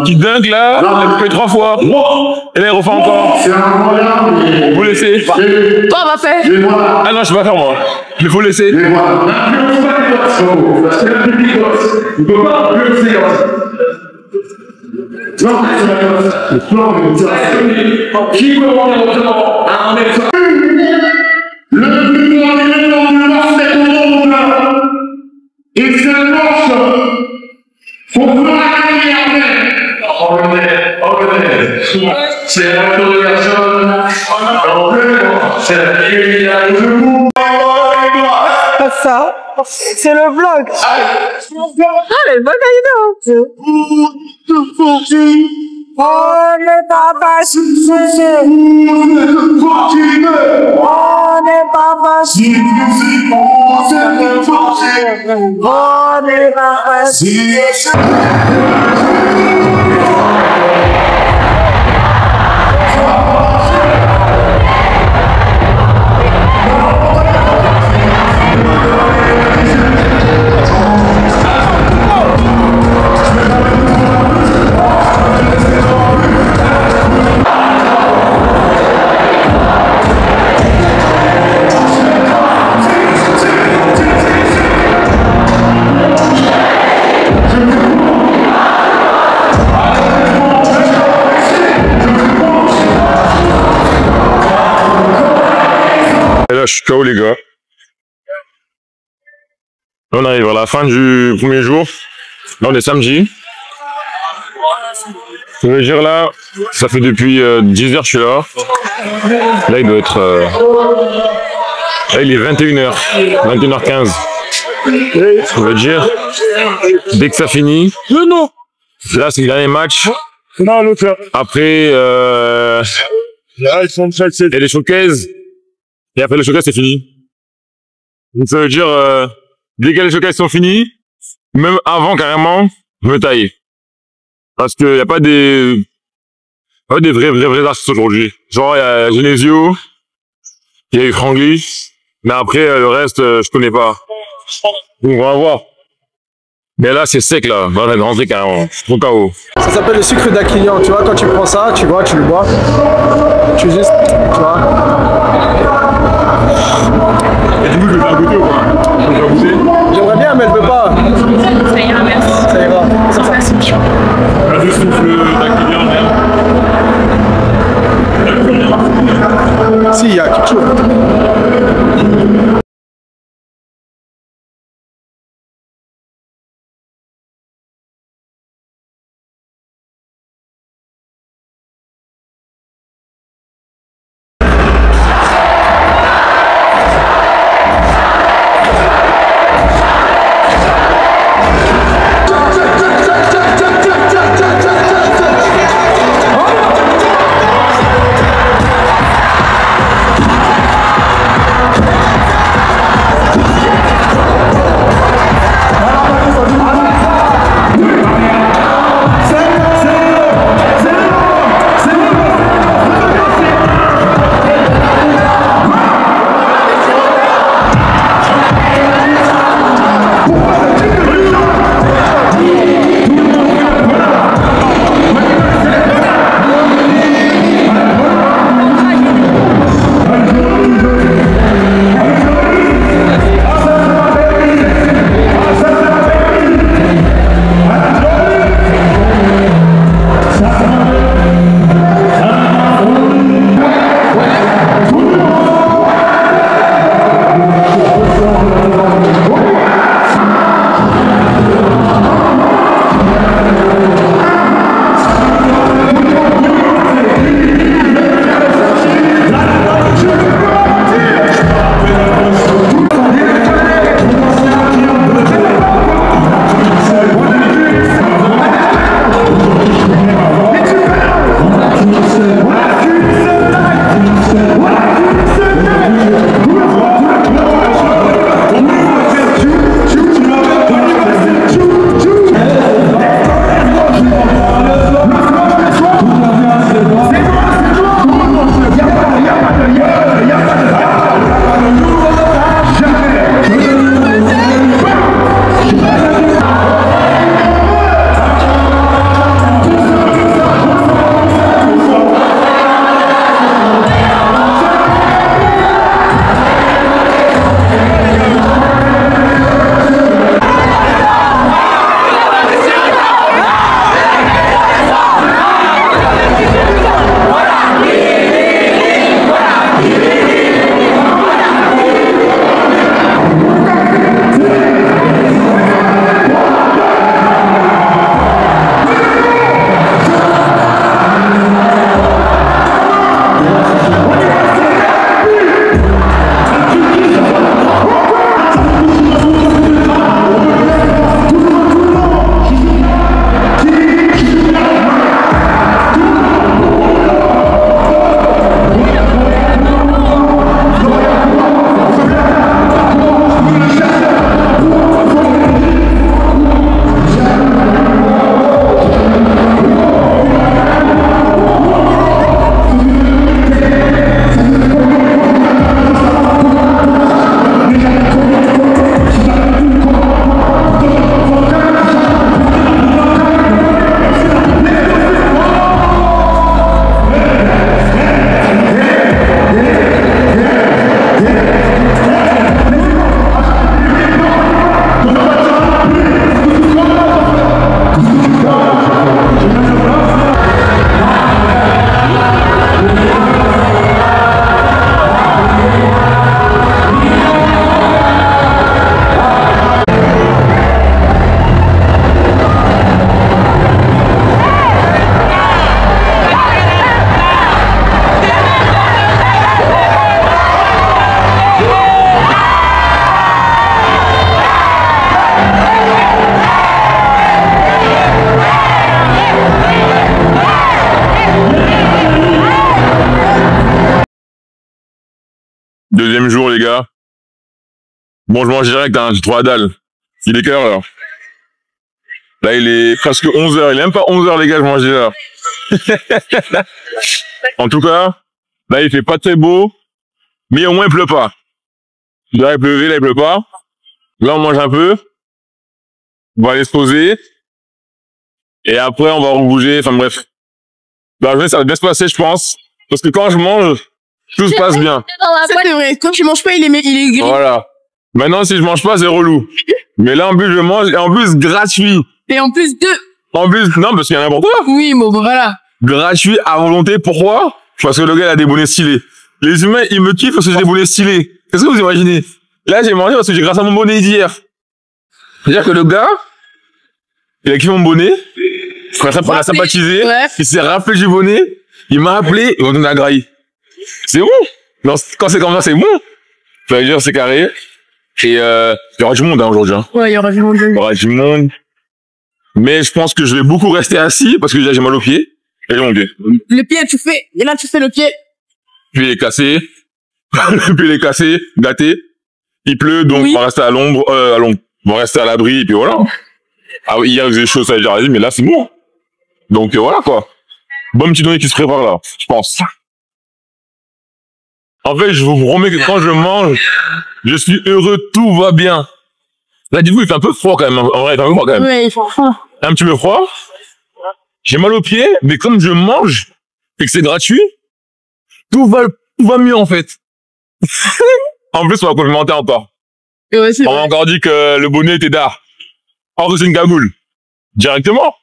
qui dunk là, il a fait 3 fois. Et là, il refait encore. Vous laissez. Toi, va faire. Ah non, je vais pas faire moi. Il faut laisser. C'est la personne. Ça, c'est le vlog. Allez, bonne idée. On n'est pas facile. On n'est pas facile. On n'est pas facile. Et là, je suis KO, les gars. Là, on arrive à la fin du premier jour. Là, on est samedi. Je veux dire, là, ça fait depuis 10 heures que je suis là. Là, il doit être... Là, il est 21h. 21h15. Ça veut dire, dès que ça finit... Là, c'est le dernier match. Après, il y a les showcases. Et après le showcase, c'est fini. Donc ça veut dire, dès que les showcases sont finis, même avant carrément, je me taille. Parce qu'il n'y a pas des vrais artistes aujourd'hui. Genre, il y a Genesio, il y a eu Frangly, mais après, le reste, je connais pas. Donc on va voir. Mais là, c'est sec, là. On va rentrer carrément. Je suis trop KO. Ça s'appelle le sucre d'Aquillan. Tu vois, quand tu prends ça, tu vois, tu le bois. Tu juste, tu vois. Et du coup, je vais faire goûter ou pas? Je vais faire goûter. J'aimerais bien, mais elle veut pas. Ça ira, merci. Ça ira. Ça fait assez chaud. Là, je souffle d'Aquilien, merde. Si, il y a quelque chose. bon, les gars. Bon, je mange direct, hein, j'ai trop la dalle. Il est quelle heure, là? Là, il est presque 11h. Il est même pas 11h, les gars, je mange déjà. En tout cas, là, il fait pas très beau, mais au moins, il pleut pas. Là, il pleuvait, là, il pleut pas. Là, on mange un peu. On va aller se poser. Et après, on va rebouger. Enfin, bref. La journée, ça va bien se passer, je pense. Parce que quand je mange, tout se passe bien. C'est vrai. Quand tu manges pas, il est gris. Voilà. Maintenant, si je mange pas, c'est relou. Mais là, en plus, je mange, et en plus, gratuit. Et en plus, En plus, non, parce qu'il y en a pour toi. Oui, bon, voilà. Gratuit à volonté. Pourquoi? Parce que le gars, il a des bonnets stylés. Les humains, ils me kiffent parce que j'ai des bonnets stylés. Qu'est-ce que vous imaginez? Là, j'ai mangé parce que j'ai grâce à mon bonnet d'hier. C'est-à-dire que le gars, il a kiffé mon bonnet. On a sympathisé. Ouais. Il s'est rappelé du bonnet. Il m'a appelé et on a grahi. C'est bon. Non, quand c'est comme ça, c'est bon. Enfin, dire, c'est carré. Et il y aura du monde hein, aujourd'hui. Hein. Ouais, il y aura du monde. Il y aura du monde. Mais je pense que je vais beaucoup rester assis parce que déjà j'ai mal au pied. Et mon pied. Le pied, tu fais. Et là, tu fais le pied. Le pied est cassé. Le pied est cassé, gâté. Il pleut, donc on va rester à l'ombre. On va rester à l'abri, et puis voilà. Ah oui, hier, il faisait chaud, ça j'ai arrêté, mais là, c'est bon. Donc voilà, quoi. Bonne petite journée qui se prépare là, je pense. En fait, je vous promets que quand je mange, je suis heureux, tout va bien. Là, dites-vous, il fait un peu froid quand même. En vrai, il fait un peu froid quand même. Oui, il fait froid. Un petit peu froid. J'ai mal aux pieds, mais comme je mange et que c'est gratuit, tout va mieux en fait. En plus, on va complimenter encore. Ouais, on m'a encore dit que le bonnet était d'art. Or que c'est une cagoule. Directement.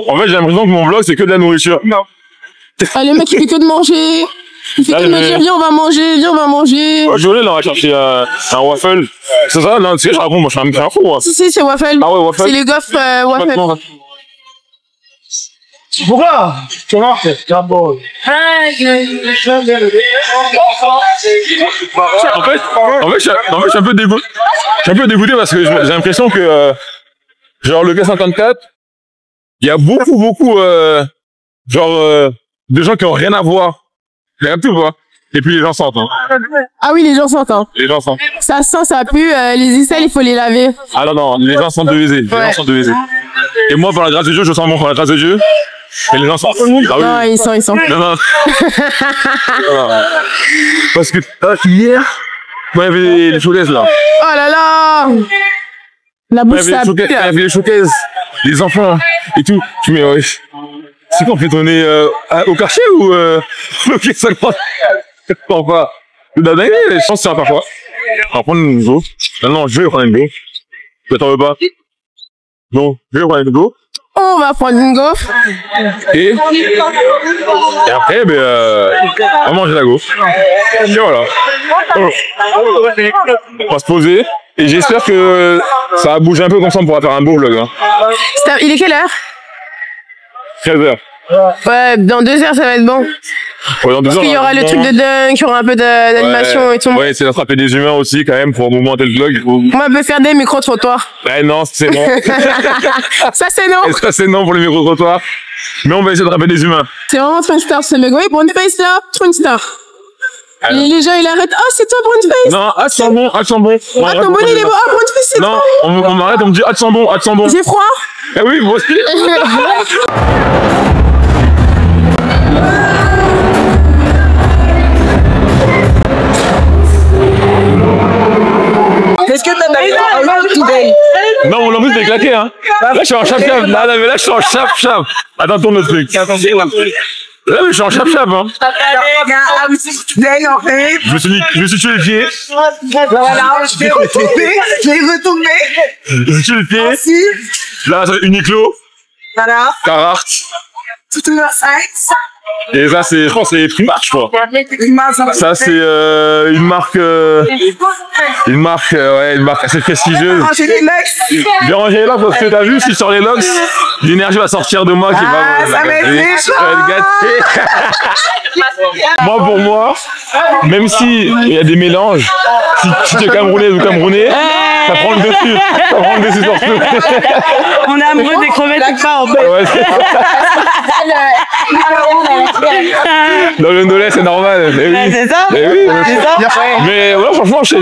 En fait, j'ai l'impression que mon vlog, c'est que de la nourriture. Non. Ah, le mec, il fait que de manger. Il fait que de me dire, viens, on va manger, viens, on va manger. Aujourd'hui, là, on va chercher un waffle. C'est ça? Non, tu sais, je raconte, moi, je suis un fou, moi. Si, c'est waffle. Ah ouais, waffle. C'est les gaufres waffle. Pourquoi? Tu vois, en fait, je suis un peu dégoûté. Je suis un peu dégoûté parce que j'ai l'impression que, genre, le K54, il y a beaucoup, de gens qui ont rien à voir. Rien tout, quoi. Et puis les gens sentent, hein. Ah oui, les gens sentent, hein. Les gens sentent. Ça sent, ça pue, les aisselles, il faut les laver. Ah non, les gens sentent de baiser. Les gens sentent de baiser. Et moi, par la grâce de Dieu, je sens bon par la grâce de Dieu. Et les gens sentent. Ah oui. Non, ils sentent. Non. Parce que, hier, moi, il y avait les showcases, là. Oh là là! La bouche, ça pue. Il y avait les showcases, les enfants, et tout. Tu mets, ouais. C'est quoi, on fait tourner au quartier ou ok, ça croit. Je comprends pas. Je pense que c'est un parfois. On va prendre une go. Non, je vais prendre une go. Je t'en veux pas. Non, je vais prendre une go. On va prendre une gaufre. Et après, on va manger la gaufre. Et voilà. On va se poser. Et j'espère que ça va bouger un peu comme ça, on pourra faire un beau vlog. Hein. Il est quelle heure? 13h. Ouais, dans 2 heures, ça va être bon. Ouais, dans 2 heures. Parce qu'il y aura le truc de dunk, il y aura un peu d'animation et tout. Ouais, c'est d'attraper des humains aussi, quand même, pour momenter le vlog. Moi, on peut faire des micro-trottoirs. Ouais, non, c'est non. Ça, c'est non. Ça, c'est non pour les micro-trottoirs. Mais on va essayer d'attraper des humains. C'est vraiment Brunstar, ce mec. Oui, Brunsface, là, Brunstar. Les gens, ils arrêtent. Ah, c'est toi, Brunsface. Non, ah, tu sens bon, ah, tu sens bon. Ah, ton bonnet, il est bon. Ah, Brunsface, c'est toi. Non, on m'arrête, on me dit, ah, tu sens bon, ah, tu sens bon. J'ai froid. Eh oui, moi aussi. Est-ce que t'as d'ailleurs un langue today? Non, mon langue est éclaté, hein. Là, je suis en chap-chap. Là, mais là, je suis en chap-chap. Attends, tourne le truc. Là, mais je suis en chap-chap, hein. Je me suis tué les pieds. Voilà, je vais retourner. Je vais retourner. Je me suis tué les pieds. Merci. Là, c'est Uniqlo. Voilà. Carhartt. Tout le size. Et ça, c'est, je pense, c'est Primark, je crois. Ça, c'est une marque assez prestigieuse. Bien ranger les locks, parce que t'as vu, si je sors les locks, l'énergie va sortir de moi qui va me gâter. Moi, pour moi, même si il y a des mélanges, si tu es camerounaise ou camerounais, ça prend le dessus. Ça prend le dessus sur tout. On est amoureux des crevettes ou pas, en fait. Ouais, dans le Ndolé, c'est normal. Mais oui. C'est ça? Mais oui. Mais voilà, franchement, je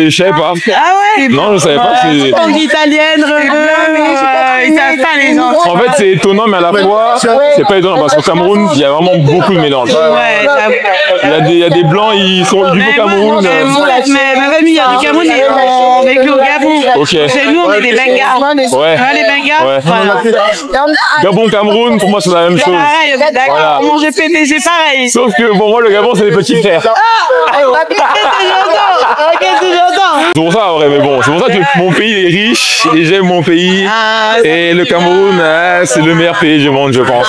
savais pas. Ah ouais? Non, je savais pas. Langue italienne, ils savent pas les gens. En fait, c'est étonnant, mais à la fois, c'est pas étonnant parce qu'au Cameroun, il y a vraiment beaucoup de mélanges. Il y a des blancs, ils sont du Cameroun. Mais ma famille, il y a du Cameroun, ils ont vécu au Gabon. Ok. Chez nous, on est des Bengas. Ouais. Les Bengas. Ouais. Gabon, Cameroun, pour moi, c'est la même chose. Pareil, d'accord. Voilà. Mon GPTG, pareil. Sauf que pour moi, le Gabon, c'est les petits frères. Qu'est-ce que j'entends? C'est pour ça, en vrai, mais bon, c'est pour ça que mon pays est riche et j'aime mon pays. Et le Cameroun, c'est le meilleur pays du monde, je pense.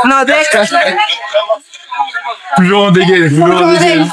Non, d'accord. Toujours en dégaine, toujours en dégaine.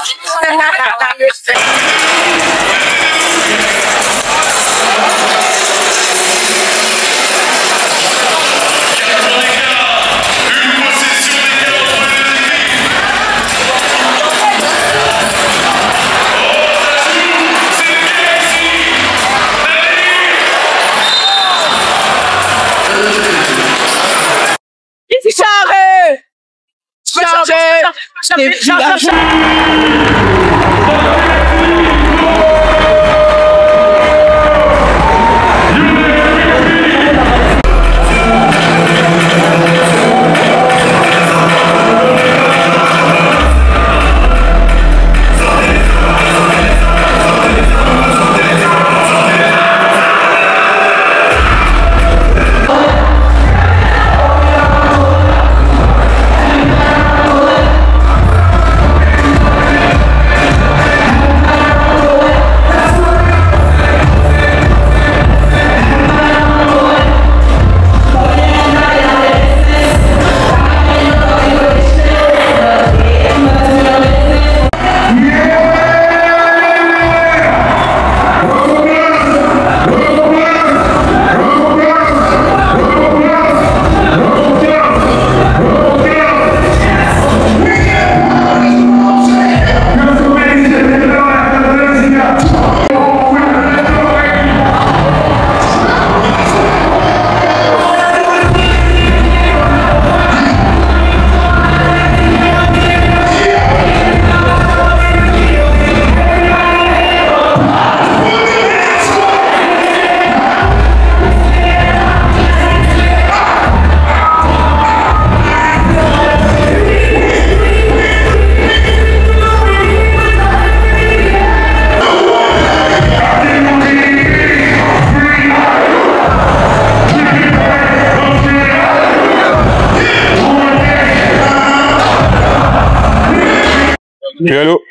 Oui, allô?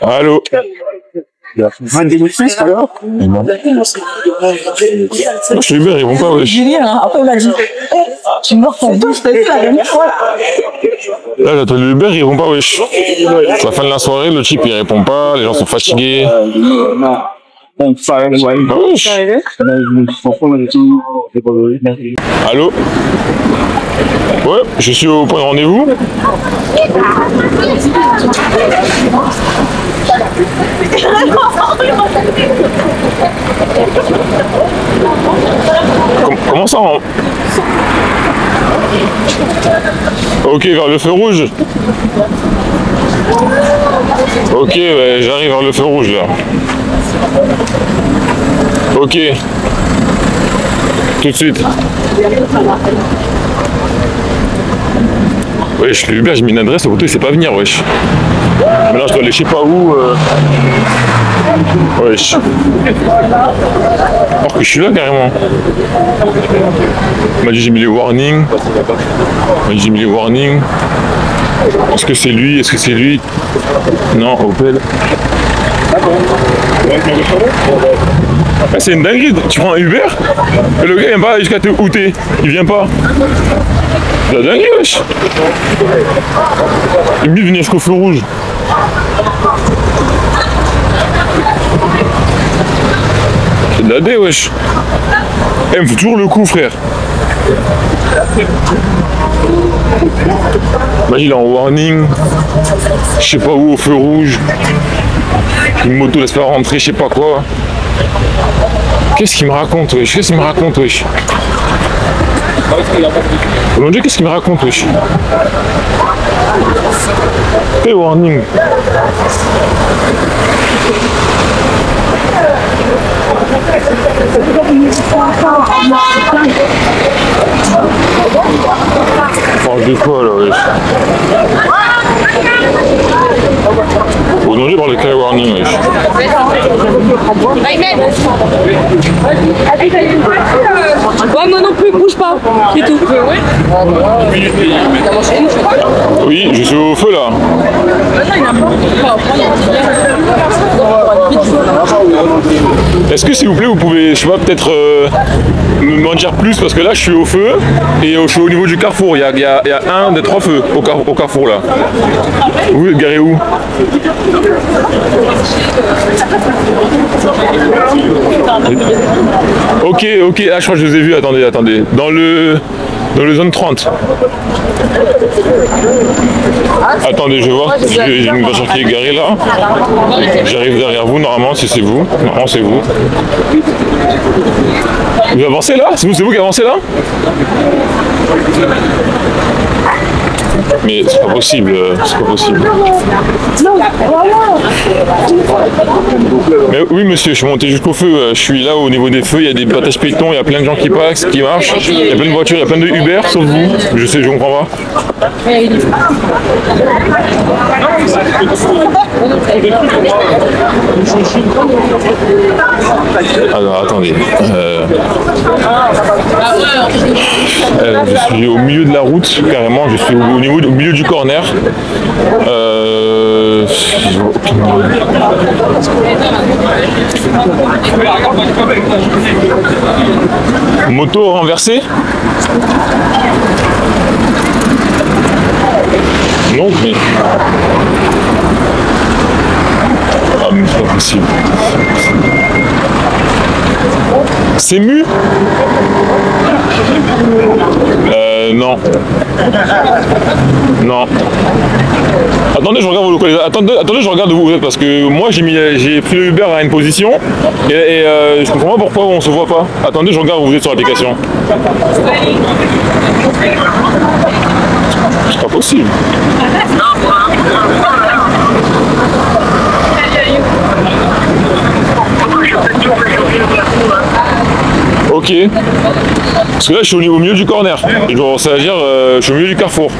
Allô? Je suis Uber, ils vont pas, wesh. Julien, après on a dit, tu mords ton dos, je t'ai dit la dernière fois. Là, j'attends le Uber, ils vont pas, wesh. C'est la fin de la soirée, le type il répond pas, les gens sont fatigués. Ah, wesh. Allô? Ouais, je suis au point de rendez-vous. Comment ça hein? Ok, vers le feu rouge. Ok, ouais, j'arrive vers le feu rouge là. Ok. Tout de suite. Wesh, le Uber, j'ai mis une adresse, au côté, il sait pas venir, wesh. Mais là, je dois aller je sais pas où. Wesh. Alors que je suis là, carrément. Il m'a dit, j'ai mis les warnings. Il m'a dit, j'ai mis les warnings. Est-ce que c'est lui? Est-ce que c'est lui? Non, Opel. Ah, c'est une dinguerie, tu prends un Uber et le gars vient pas jusqu'à te outer, il vient pas. C'est la dinguerie, wesh. Il me dit de venir jusqu'au feu rouge. C'est de la dé, wesh. Eh, il me faut toujours le coup, frère. Imagine, il est en warning, je sais pas où, au feu rouge. Une moto laisse pas rentrer, je sais pas quoi. Qu'est-ce qu'il me raconte, wesh? Qu'est-ce qu'il me raconte, wesh? Mon Dieu, qu'est-ce qu'il me raconte, wesh? Hey, warning. Parle de quoi, là, wesh? Aujourd'hui, par le cas warning, wesh. Ouais, moi non plus, bouge pas. C'est tout. Oui, je suis au feu, là. Est-ce que, s'il vous plaît, vous pouvez, je sais pas, peut-être m'en dire plus, parce que là, je suis au feu, et je suis au niveau du carrefour. Il y a un des 3 feux au carrefour, là. Vous êtes garé où? Ok, ah, je crois que je les ai vus, attendez. Dans le zone 30. Attendez, je vois, j'ai une voiture qui est garée là. J'arrive derrière vous, normalement, si c'est vous. Normalement, c'est vous. Vous avancez là? C'est vous qui avancez là? Mais c'est pas possible, c'est pas possible. Mais oui monsieur, je suis monté jusqu'au feu, je suis là au niveau des feux, il y a des passages piétons, il y a plein de gens qui passent, qui marchent, il y a plein de voitures, il y a plein de Uber, sauf vous, je comprends pas. Alors attendez, je suis au milieu de la route, carrément, je suis au milieu du corner. Moto renversée? Non, mais... Ah, mais c'est pas possible. C'est mu? Non. Non. Attendez, je regarde vos localisations. Attendez, je regarde où vous êtes parce que moi j'ai pris le Uber à une position et je comprends pas pourquoi on se voit pas. Attendez, je regarde où vous êtes sur l'application. C'est pas possible. Ok. Parce que là, je suis au milieu du corner. Et genre, ça veut dire, je suis au milieu du carrefour.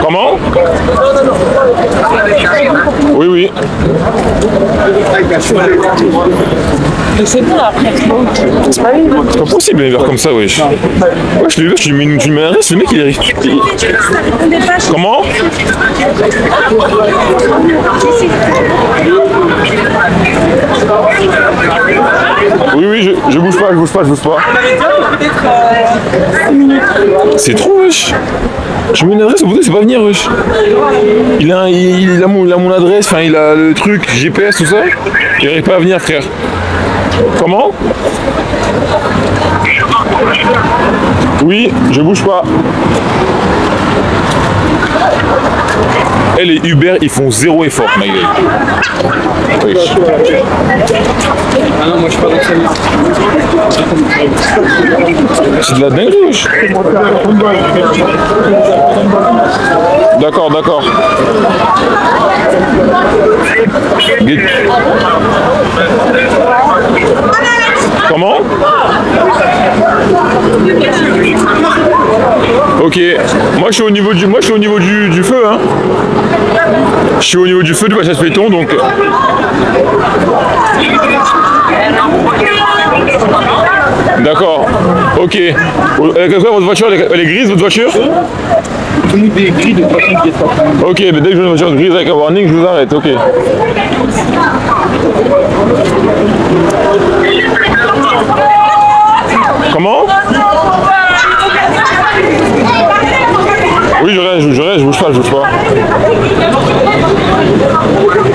Comment? Oui, oui. C'est bon après. C'est pas possible un verre comme ça, wesh. Ouais, je l'ai vu, tu mets un reste, le mec il arrive. Comment? Oui, oui, je bouge pas, je bouge pas. C'est trop, wesh. Je mets une adresse, c'est pas venir, wesh. Il a mon adresse, enfin il a le truc, GPS, tout ça. Il n'arrive pas à venir, frère. Comment? Oui, je bouge pas. Et les Uber, ils font zéro effort, ma gueule. Oui. Ah non, moi je suis pas dans C'est de la dinguerie. D'accord, d'accord. Comment? Ok, moi je suis au niveau du, du feu, hein. Je suis au niveau du feu du passage piéton, donc. D'accord. Ok. Votre voiture, elle est grise, votre voiture? des grilles de trafic qui est sorti. Ok, mais dès que je vois une voiture grise avec un warning, je vous arrête, ok. Comment? Oui, je reste, je bouge pas, je bouge pas.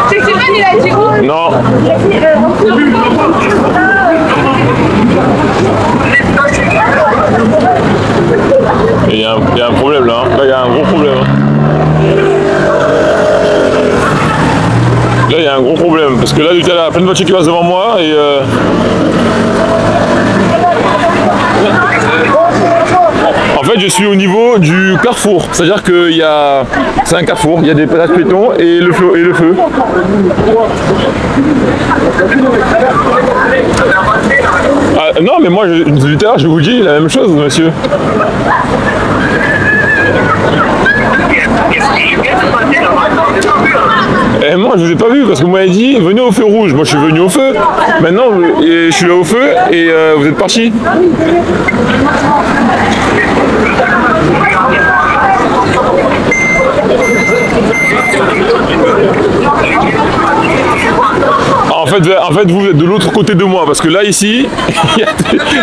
C'est Stéphane, il a dit où? Non. Il y a un problème là, hein. Là il y a un gros problème. Hein. Là il y a un gros problème, parce que là il y a plein de voitures qui passent devant moi et en fait je suis au niveau du carrefour, c'est-à-dire que c'est un carrefour, il y a des passages piétons et le feu. Ah, non mais moi tout à l'heure je vous dis la même chose monsieur. Et moi je vous ai pas vu parce que vous m'avez dit venez au feu rouge, moi je suis venu au feu, maintenant je suis là au feu et vous êtes parti. En fait vous êtes de l'autre côté de moi parce que là ici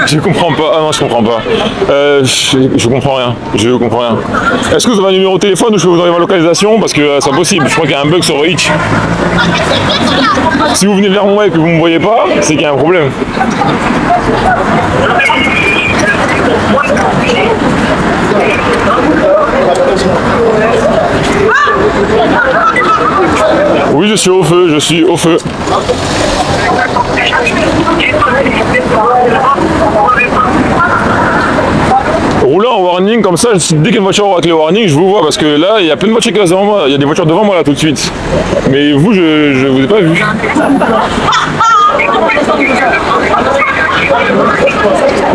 je comprends pas. Ah non je comprends pas. Je comprends rien. Je comprends rien. Est-ce que vous avez un numéro de téléphone ou je peux vous donner ma localisation parce que c'est impossible. Je crois qu'il y a un bug sur Hitch. Si vous venez vers moi et que vous me voyez pas, c'est qu'il y a un problème. Oui, je suis au feu, je suis au feu. Rouler en warning comme ça, dès qu'il y a une voiture avec les warnings, je vous vois parce que là, il y a plein de voitures qui passent devant moi. Il y a des voitures devant moi là tout de suite. Mais vous, je vous ai pas vu.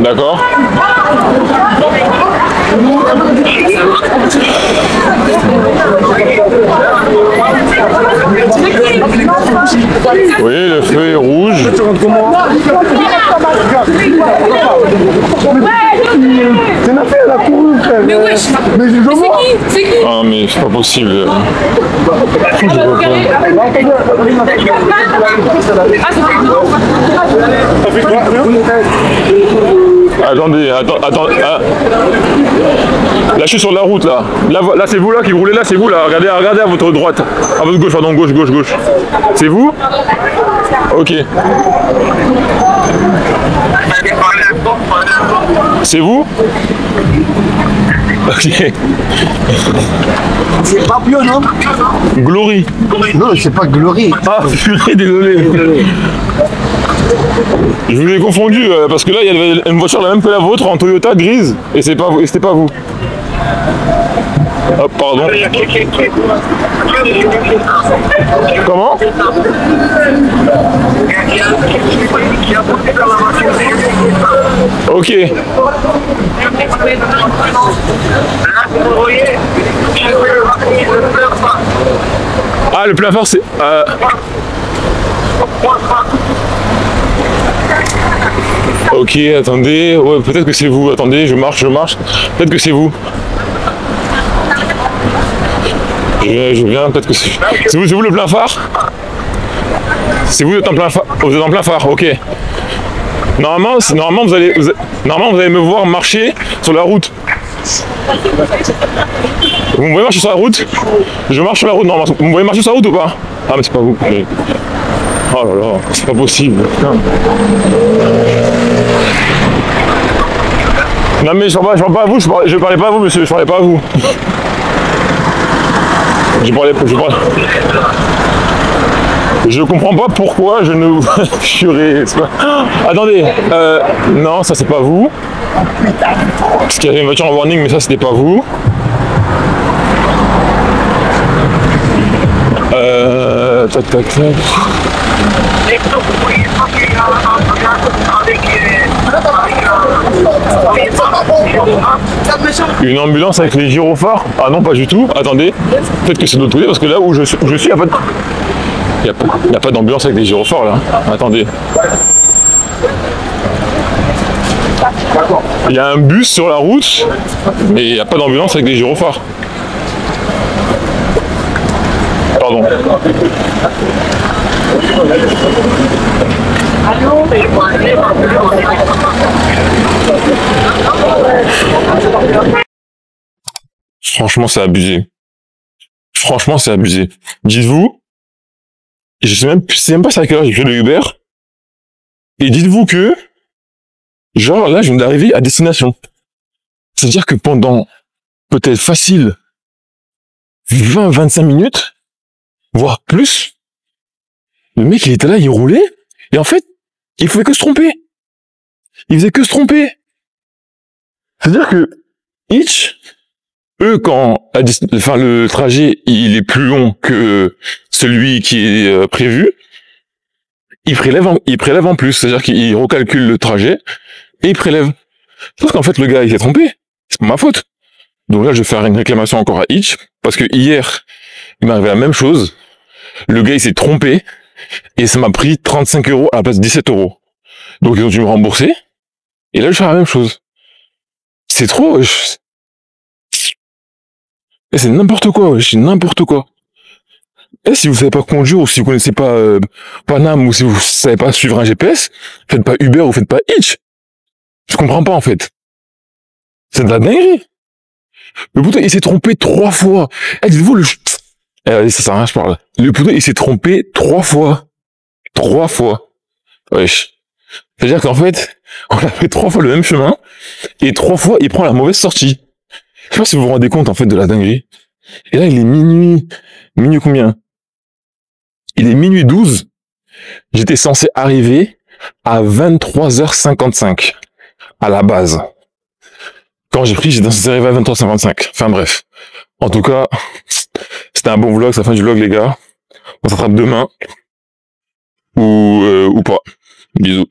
D'accord. Oui, le feu est rouge. C'est une affaire, elle a couru, frère. Mais wesh, c'est qui? Ah mais c'est pas possible. Attendez. Ah. Là je suis sur la route là. Là c'est vous là qui roulez là, c'est vous là. Regardez à votre droite. À votre gauche, pardon, gauche. C'est vous? Ok. C'est vous? Ok. C'est pas Pio, non? Glory. Non, c'est pas Glory. Ah, purée, désolé. Je vous ai confondu parce que là il y avait une voiture la même que la vôtre en Toyota grise et c'est pas vous, et c'était pas vous. Oh, pardon. Comment? Ok. Ah le plein phare c'est... Ok, attendez, ouais, peut-être que c'est vous, attendez, je marche, peut-être que c'est vous. Je viens, peut-être que c'est vous le plein phare? C'est vous, vous êtes en plein phare, vous êtes en plein phare, ok. Normalement vous allez me voir marcher sur la route. Vous me voyez marcher sur la route? Je marche sur la route, normalement. Vous me voyez marcher sur la route ou pas? Ah mais c'est pas vous. Mais... Oh là là, c'est pas possible. Putain. Non mais je parle pas à vous, je parlais pas à vous monsieur, je parlais pas à vous. Je comprends pas pourquoi je ne... Purée, c'est pas... Attendez, non, ça c'est pas vous. Parce qu'il y avait une voiture en warning, mais ça c'était pas vous. Tac, tac, tac. Une ambulance avec les gyrophares? Ah non, pas du tout. Attendez, peut-être que c'est de l'autre côté, parce que là où je suis, il n'y a pas d'ambulance avec des gyrophares là. Attendez. Il y a un bus sur la route, mais il n'y a pas d'ambulance avec des gyrophares. Pardon. Franchement, c'est abusé. Franchement, c'est abusé. Dites-vous, c'est même pas ça à quelle heure j'ai fait le Uber. Et dites-vous que, genre, là, je viens d'arriver à destination. C'est-à-dire que pendant, peut-être facile, 20-25 minutes, voire plus, le mec, il était là, il roulait, et en fait, il faisait que se tromper. Il faisait que se tromper. C'est-à-dire que, eux, quand, le trajet, il est plus long que celui qui est prévu, ils prélèvent en plus. C'est-à-dire qu'ils recalculent le trajet, et ils prélèvent. Sauf qu'en fait, le gars, il s'est trompé. C'est pas ma faute. Donc là, je vais faire une réclamation encore à Hitch, parce que hier, il m'est arrivé la même chose. Le gars, il s'est trompé, et ça m'a pris 35 € à la place de 17 €. Donc ils ont dû me rembourser, et là, je fais la même chose. C'est trop, et c'est n'importe quoi, c'est n'importe quoi. Et si vous savez pas conduire, ou si vous connaissez pas Paname, ou si vous savez pas suivre un GPS, faites pas Uber ou faites pas Hitch. Je comprends pas, en fait. C'est de la dinguerie. Le poteau, il s'est trompé 3 fois. Eh, dites-vous, allez, ça sert à rien, je parle. Le poteau, il s'est trompé 3 fois. 3 fois. Wesh. C'est-à-dire qu'en fait, on a fait 3 fois le même chemin, et 3 fois, il prend la mauvaise sortie. Je sais pas si vous vous rendez compte, en fait, de la dinguerie. Et là, il est minuit combien? Il est minuit 12. J'étais censé arriver à 23h55. À la base. Quand j'ai pris, j'étais censé arriver à 23h55. Enfin bref. En tout cas, c'était un bon vlog, c'est la fin du vlog, les gars. On s'attrape demain. Ou pas. Bisous.